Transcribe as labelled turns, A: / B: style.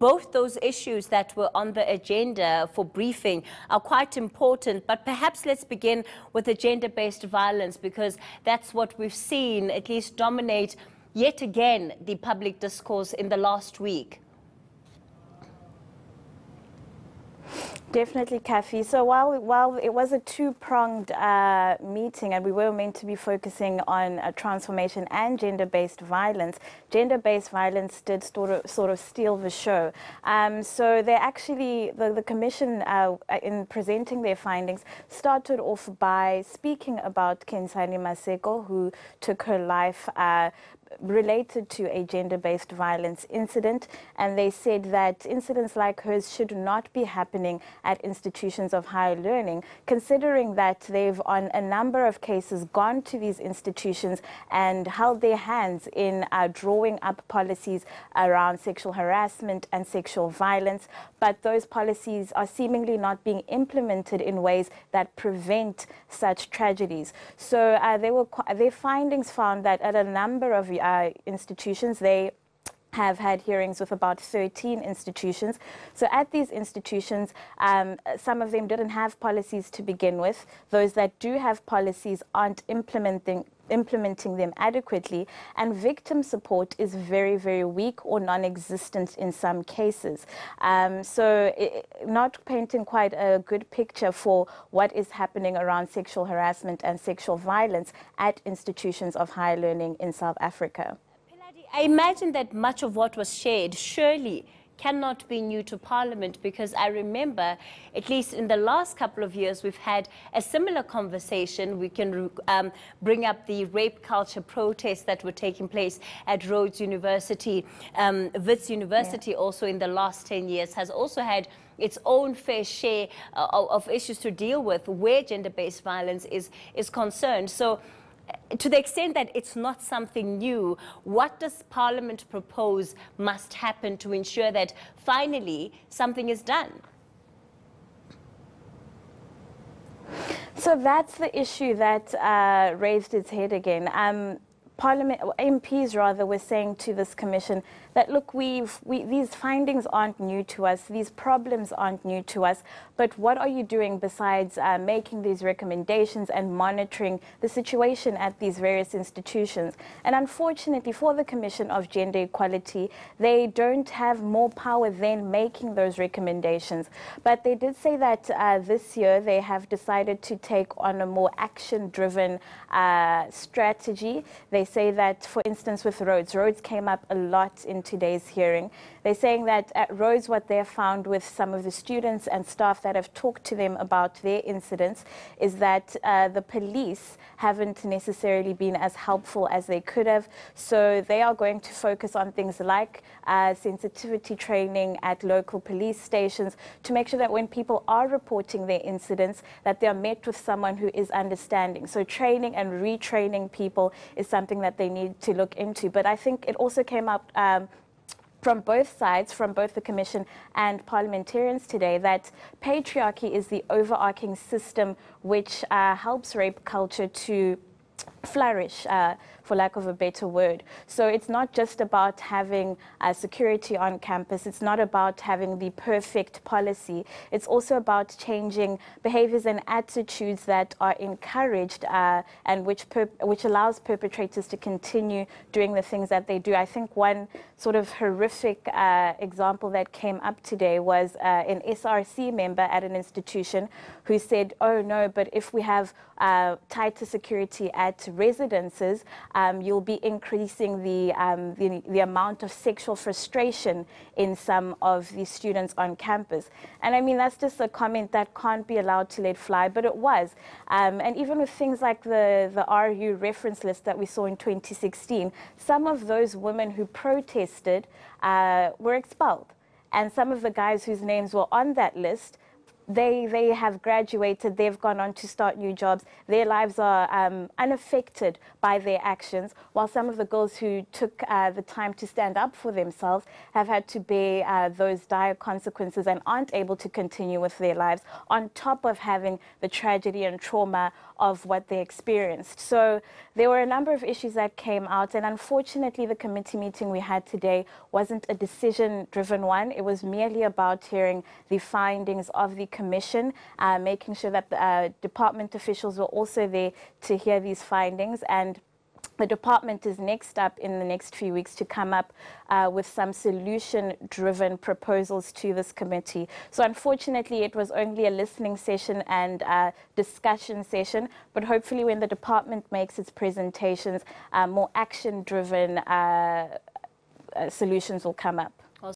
A: both those issues that were on the agenda for briefing are quite important, but perhaps let's begin with the gender-based violence, because that's what we've seen at least dominate yet again the public discourse in the last week.
B: Definitely, Kathy. So while it was a two-pronged meeting, and we were meant to be focusing on transformation and gender-based violence did sort of steal the show. So they actually, the commission, in presenting their findings, started off by speaking about Kensani Maseko, who took her life related to a gender-based violence incident, and they said that incidents like hers should not be happening at institutions of higher learning, considering that they've on a number of cases gone to these institutions and held their hands in drawing up policies around sexual harassment and sexual violence, but those policies are seemingly not being implemented in ways that prevent such tragedies. So their findings found that at a number of institutions, they have had hearings with about 13 institutions. So at these institutions, some of them didn't have policies to begin with. Those that do have policies aren't implementing them adequately, and victim support is very, very weak or non-existent in some cases. Not painting quite a good picture for what is happening around sexual harassment and sexual violence at institutions of higher learning in South Africa.
A: I imagine that much of what was shared surely cannot be new to Parliament, because I remember, at least in the last couple of years, we've had a similar conversation. We can bring up the rape culture protests that were taking place at Rhodes University. Wits University also in the last 10 years has also had its own fair share of issues to deal with where gender-based violence is concerned. So to the extent that it's not something new, what does Parliament propose must happen to ensure that finally something is done?
B: So that's the issue that raised its head again. Parliament, MPs rather, were saying to this commission that, look, these findings aren't new to us, these problems aren't new to us, but what are you doing besides making these recommendations and monitoring the situation at these various institutions? And unfortunately for the Commission of Gender Equality, they don't have more power than making those recommendations. But they did say that this year they have decided to take on a more action-driven strategy. They say that, for instance, with Rhodes came up a lot in today's hearing. They're saying that at Rhodes, what they have found with some of the students and staff that have talked to them about their incidents is that the police haven't necessarily been as helpful as they could have. So they are going to focus on things like sensitivity training at local police stations to make sure that when people are reporting their incidents, that they are met with someone who is understanding. So training and retraining people is something that they need to look into. But I think it also came up from both sides, from both the Commission and parliamentarians today, that patriarchy is the overarching system which helps rape culture to flourish, for lack of a better word. So it's not just about having security on campus. It's not about having the perfect policy. It's also about changing behaviors and attitudes that are encouraged and which allows perpetrators to continue doing the things that they do. I think one sort of horrific example that came up today was an SRC member at an institution who said, oh no, but if we have tighter security at residences, you'll be increasing the amount of sexual frustration in some of the students on campus. And I mean, that's just a comment that can't be allowed to let fly, but it was. And even with things like the RU reference list that we saw in 2016, some of those women who protested were expelled. And some of the guys whose names were on that list they have graduated, they've gone on to start new jobs, their lives are unaffected by their actions, while some of the girls who took the time to stand up for themselves have had to bear those dire consequences and aren't able to continue with their lives, on top of having the tragedy and trauma of what they experienced. So there were a number of issues that came out, and unfortunately the committee meeting we had today wasn't a decision-driven one. It was merely about hearing the findings of the commission, making sure that the department officials were also there to hear these findings, and the department is next up in the next few weeks to come up with some solution-driven proposals to this committee. So unfortunately, it was only a listening session and a discussion session, but hopefully when the department makes its presentations, more action-driven solutions will come up.